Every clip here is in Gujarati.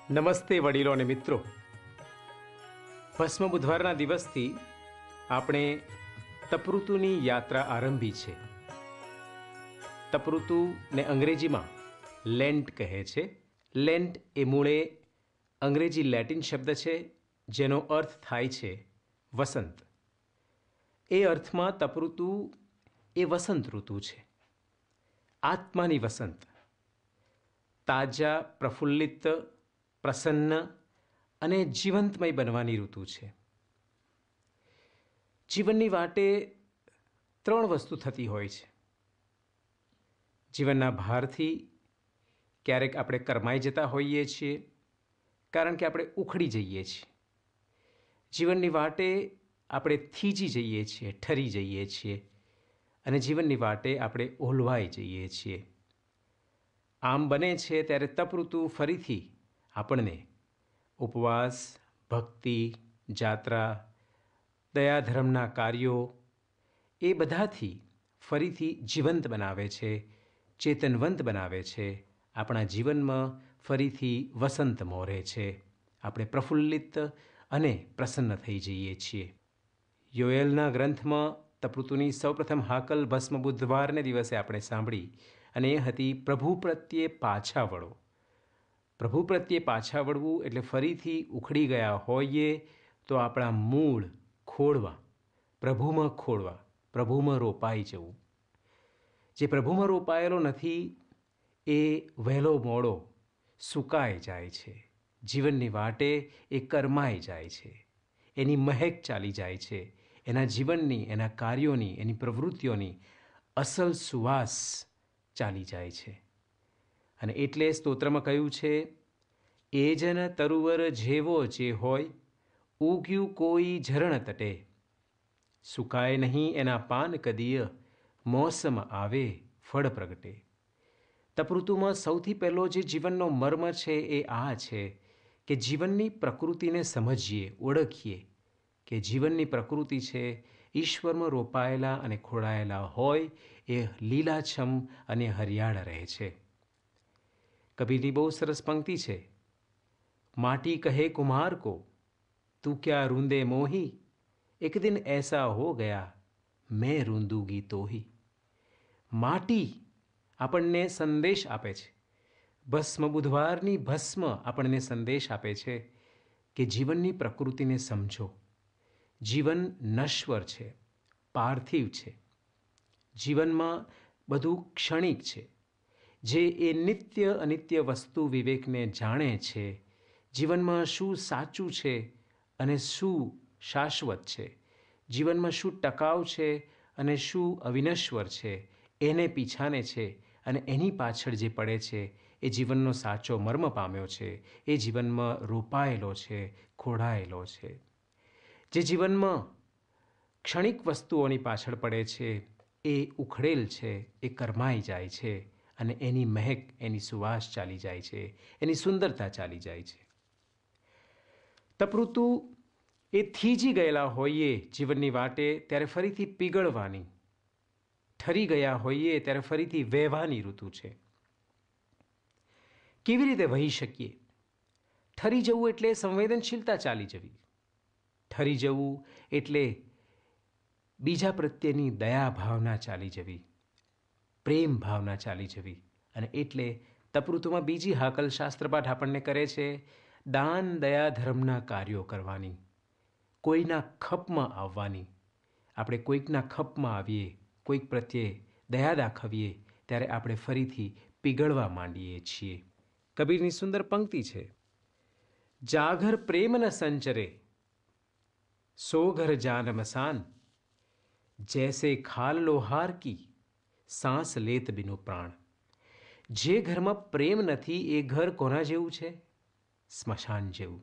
નમસ્તે વડીલો અને મિત્રો. ભસ્મ બુધવારના દિવસથી આપણે તપઋતુની યાત્રા આરંભી છે. તપઋતુને અંગ્રેજીમાં લેન્ટ કહે છે. લેન્ટ એ મૂળે અંગ્રેજી લેટિન શબ્દ છે જેનો અર્થ થાય છે વસંત. એ અર્થમાં તપઋતુ એ વસંત ઋતુ છે, આત્માની વસંત. તાજા, પ્રફુલ્લિત, પ્રસન્ન અને જીવંતમય બનવાની ઋતુ છે. જીવનની વાટે 3 વસ્તુ થતી હોય છે. જીવનના ભારથી ક્યારેક આપણે કરમાઈ જતા હોઈએ છીએ, કારણ કે આપણે ઉખડી જઈએ છીએ. જીવનની વાટે આપણે થીજી જઈએ છીએ, ઠરી જઈએ છીએ, અને જીવનની વાટે આપણે ઓલવાઈ જઈએ છીએ. આમ બને છે ત્યારે તપઋતુ ફરીથી આપણને ઉપવાસ, ભક્તિ, જાત્રા, દયાધર્મના કાર્યો એ બધાથી ફરીથી જીવંત બનાવે છે, ચેતનવંત બનાવે છે. આપણા જીવનમાં ફરીથી વસંત મોરે છે. આપણે પ્રફુલ્લિત અને પ્રસન્ન થઈ જઈએ છીએ. યોએલના ગ્રંથમાં તપઋતુની સૌપ્રથમ હાકલ ભસ્મ બુધવારને દિવસે આપણે સાંભળી, અને એ હતી પ્રભુ પ્રત્યે પાછા વળો. પ્રભુ પ્રત્યે પાછા વળવું એટલે ફરીથી ઉખડી ગયા હોઈએ તો આપણા મૂળ ખોળવા, પ્રભુમાં ખોળવા, પ્રભુમાં રોપાઈ જવું. જે પ્રભુમાં રોપાયેલો નથી એ વહેલો મોડો સુકાઈ જાય છે. જીવનની વાટે એ કરમાઈ જાય છે. એની મહેક ચાલી જાય છે. એના જીવનની, એના કાર્યોની, એની પ્રવૃત્તિઓની અસલ સુવાસ ચાલી જાય છે. અને એટલે સ્તોત્રમાં કહ્યું છે, એ જન તરુવર જેવો જે હોય, ઉગ્યું કોઈ ઝરણ તટે. સુકાય નહીં એના પાન કદીય, મોસમ આવે ફળ પ્રગટે. તપઋતુમાં સૌથી પહેલો જે જીવનનો મર્મ છે એ આ છે કે જીવનની પ્રકૃતિને સમજીએ, ઓળખીએ કે જીવનની પ્રકૃતિ છે ઈશ્વરમાં રોપાયેલા અને ખોડાયેલા હોય એ લીલાછમ અને હરિયાળ રહે છે. કબીરની બહુ સરસ પંક્તિ છે, માટી કહે કુમ્હાર કો, તું ક્યા રૂંદે મોહી, એક દિન એસા હો ગયા, મેં રૂંદૂગી તોહી. માટી આપણને સંદેશ આપે છે. ભસ્મ બુધવારની ભસ્મ આપણને સંદેશ આપે છે કે જીવનની પ્રકૃતિને સમજો. જીવન નશ્વર છે, પાર્થિવ છે. જીવનમાં બધું ક્ષણિક છે. જે એ નિત્ય અનિત્ય વસ્તુ વિવેકને જાણે છે, જીવનમાં શું સાચું છે અને શું શાશ્વત છે, જીવનમાં શું ટકાઉ છે અને શું અવિનશ્વર છે, એને પીછાને છે અને એની પાછળ જે પડે છે એ જીવનનો સાચો મર્મ પામ્યો છે, એ જીવનમાં રોપાયેલો છે, ખોડાયેલો છે. જે જીવનમાં ક્ષણિક વસ્તુઓની પાછળ પડે છે એ ઉખડેલ છે, એ કરમાઈ જાય છે, અને એની મહેક, એની સુવાસ ચાલી જાય છે, એની સુંદરતા ચાલી જાય છે. તપઋતુ એ થીજી ગયેલા હોઈએ જીવનની વાટે ત્યારે ફરીથી પીગળવાની, ઠરી ગયા હોઈએ ત્યારે ફરીથી વહેવાની ઋતુ છે. કેવી રીતે વહી શકીએ? ઠરી જવું એટલે સંવેદનશીલતા ચાલી જવી. ઠરી જવું એટલે બીજા પ્રત્યેની દયા ભાવના ચાલી જવી, પ્રેમ ભાવના ચાલી જવી. અને એટલે તપઋતુમાં બીજી હાકલ શાસ્ત્રપાઠ આપણને કરે છે, દાન દયા ધર્મના કાર્યો કરવાની, કોઈના ખપમાં આવવાની. આપણે કોઈકના ખપમાં આવીએ, કોઈક પ્રત્યે દયા દાખવીએ ત્યારે આપણે ફરીથી પીગળવા માંડીએ છીએ. કબીરની સુંદર પંક્તિ છે, જાઘર પ્રેમ ન સંચરે, સો ઘર જાન મસાન, જૈસે ખાલ લોહાર કી, સાંસ લેત બિનો પ્રાણ. જે ઘરમાં પ્રેમ નથી એ ઘર કોના જેવું છે? સ્મશાન જેવું.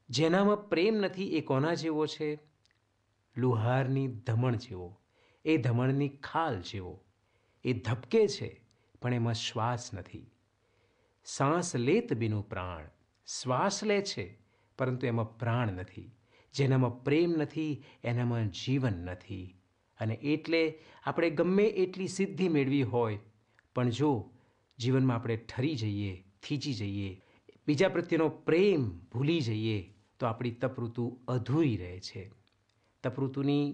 જેનામાં પ્રેમ નથી એ કોના જેવો છે? લુહારની ધમણ જેવો, એ ધમણની ખાલ જેવો. એ ધબકે છે પણ એમાં શ્વાસ નથી. સાંસ લેત બિનું પ્રાણ, શ્વાસ લે છે પરંતુ એમાં પ્રાણ નથી. જેનામાં પ્રેમ નથી એનામાં જીવન નથી. અને એટલે આપણે ગમે એટલી સિદ્ધિ મેળવી હોય, પણ જો જીવનમાં આપણે ઠરી જઈએ, થીજી જઈએ, બીજા પ્રત્યેનો પ્રેમ ભૂલી જઈએ તો આપણી તપઋતુ અધૂરી રહે છે. તપઋતુની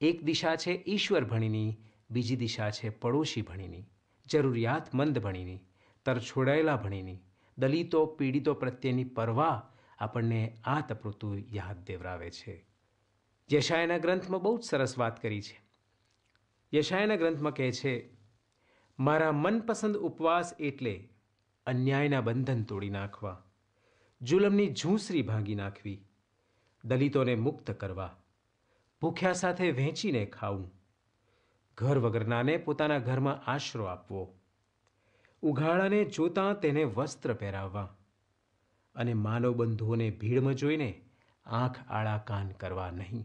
એક દિશા છે ઈશ્વર ભણીની, બીજી દિશા છે પડોશી ભણીની, જરૂરિયાતમંદ ભણીની, તરછોડાયેલા ભણીની, દલિતો પીડિતો પ્રત્યેની પરવા આપણને આ તપઋતુ યાદ દેવરાવે છે. યશાયાના ગ્રંથમાં બહુ જ સરસ વાત કરી છે. યશાયાના ગ્રંથમાં કહે છે, મારા મનપસંદ ઉપવાસ એટલે અન્યાયના બંધન તોડી નાખવા, જુલમની ઝૂંસરી ભાંગી નાખવી, દલિતોને મુક્ત કરવા, ભૂખ્યા સાથે વહેંચીને ખાવું, ઘર વગરનાને પોતાના ઘરમાં આશરો આપવો, ઉઘાડાને જોતાં તેને વસ્ત્ર પહેરાવવા અને માનવ બંધુઓને ભીડમાં જોઈને આંખ આડા કાન કરવા નહીં.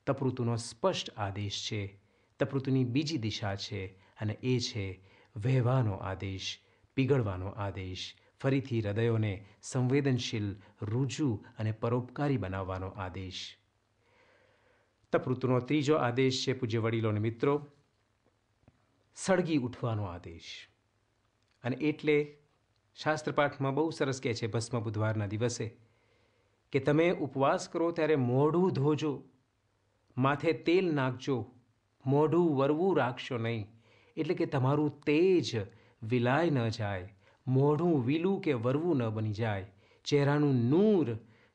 તપઋતુનો સ્પષ્ટ આદેશ છે. તપઋતુની બીજી દિશા છે અને એ છે વહેવાનો આદેશ, પીગળવાનો આદેશ, ફરીથી હૃદયોને સંવેદનશીલ, રુજુ અને પરોપકારી બનાવવાનો આદેશ. તપઋતુનો ત્રીજો આદેશ છે, પૂજ્ય વડીલો અને મિત્રો, સળગી ઉઠવાનો આદેશ. અને એટલે શાસ્ત્રપાઠમાં બહુ સરસ કહે છે ભસ્મ બુધવારના દિવસે કે તમે ઉપવાસ કરો ત્યારે મોઢું ધોજો, માથે તેલ નાખજો, મોઢું વરવું રાખશો નહીં. એટલે કે તમારું તેજ વિલાય ન જાય, મોઢું વીલું કે વરવું ન બની જાય, ચહેરાનું નૂર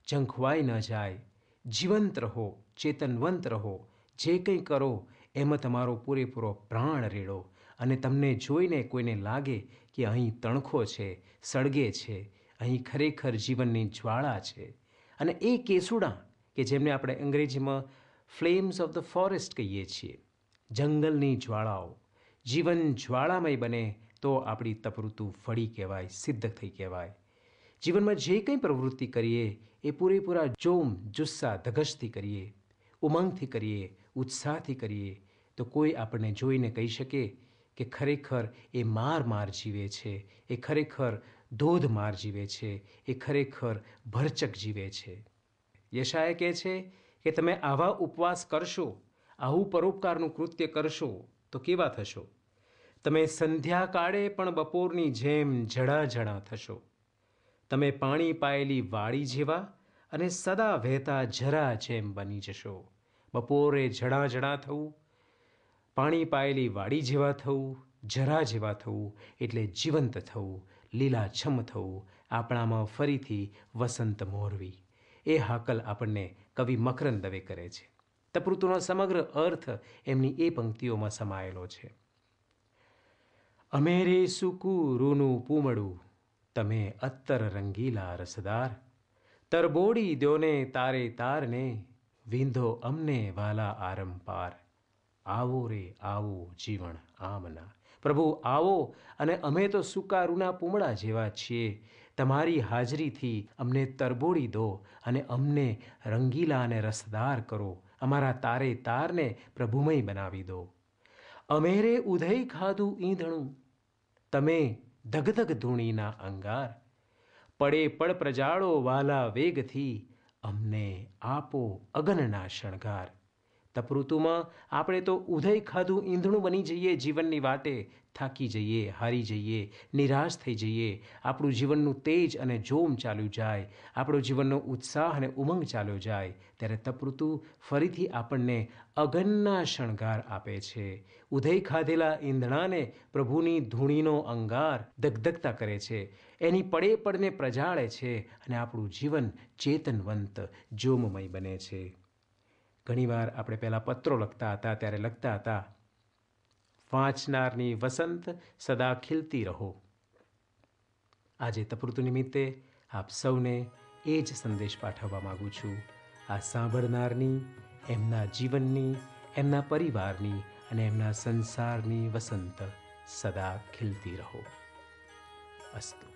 ઝંખવાઈ ન જાય. જીવંત રહો, ચેતનવંત રહો, જે કંઈ કરો એમાં તમારો પૂરેપૂરો પ્રાણ રેડો. અને તમને જોઈને કોઈને લાગે કે અહીં તણખો છે, સળગે છે, અહીં ખરેખર જીવનની જ્વાળા છે. અને એ કેસુડા કે જેમને આપણે અંગ્રેજીમાં ફ્લેમ્સ ઓફ ધ ફોરેસ્ટ કહીએ છીએ, જંગલની જ્વાળાઓ, જીવન જ્વાળામય બને તો આપણી તપઋતુ ફળી કહેવાય, સિદ્ધ થઈ કહેવાય. જીવનમાં જે કંઈ પ્રવૃત્તિ કરીએ એ પૂરેપૂરા જોમ, જુસ્સા, ધગશથી કરીએ, ઉમંગથી કરીએ, ઉત્સાહથી કરીએ તો કોઈ આપણને જોઈને કહી શકે કે ખરેખર એ માર જીવે છે, એ ખરેખર ધોધ માર જીવે છે, એ ખરેખર ભરચક જીવે છે. યશાયા કહે છે કે તમે આવા ઉપવાસ કરશો, આવું પરોપકારનું કૃત્ય કરશો તો કેવા થશો? તમે સંધ્યાકાળે પણ બપોરની જેમ જડા થશો. તમે પાણી પાયેલી વાડી જેવા અને સદા વહેતા ઝરા જેમ બની જશો. બપોરે જડા થવું, પાણી પાયેલી વાડી જેવા થવું, જરા જેવા થવું એટલે જીવંત થવું, લીલાછમ થવું, આપણામાં ફરીથી વસંત મોરવી. એ હાકલ આપણને કવિ મકરંદ દવે કરે છે. તપૃતુનો સમગ્ર અર્થ એમની એ પંક્તિઓમાં સમાયેલો છે. અમેરે સૂકું રૂનું પૂમડું, તમે અત્તર રંગીલા રસદાર, તરબોડી દ્યોને તારે તારને, વિંધો અમને વાલા આરંપાર. આવો રે આવો જીવન આમના. પ્રભુ આવો, અને અમે તો સૂકા રૂના પૂમડા જેવા છીએ. તમારી હાજરીથી અમને તરબોળી દો અને અમને રંગીલા અને રસદાર કરો. અમારા તારે તારને પ્રભુમય બનાવી દો. અમેરે ઉધઈ ખાધું ઈંધણું, તમે ધગધગ ધૂણીના અંગાર. પડે પડ પ્રજાળો વાલા વેગથી, અમને આપો અગનના શણગાર. તપઋતુમાં આપણે તો ઉધઈ ખાધું ઈંધણું બની જઈએ જીવનની વાટે, થાકી જઈએ, હારી જઈએ, નિરાશ થઈ જઈએ, આપણું જીવનનું તેજ અને જોમ ચાલ્યું જાય, આપણો જીવનનો ઉત્સાહ અને ઉમંગ ચાલ્યો જાય, ત્યારે તપઋતુ ફરીથી આપણને અગનના શણગાર આપે છે. ઉધઈ ખાધેલા ઈંધણાને પ્રભુની ધૂણીનો અંગાર દગદગતા કરે છે, એની પડે પડને પ્રજાળે છે અને આપણું જીવન ચેતનવંત, જોમમય બને છે. ઘણીવાર આપણે પહેલાં પત્રો લખતા હતા ત્યારે લખતા હતા, વાંચનારની વસંત સદા ખીલતી રહો. આજે તપૃતુ નિમિત્તે આપ સૌને એ જ સંદેશ પાઠવવા માગું છું. આ સાંભળનારની, એમના જીવનની, એમના પરિવારની અને એમના સંસારની વસંત સદા ખીલતી રહો. અસ્તુ.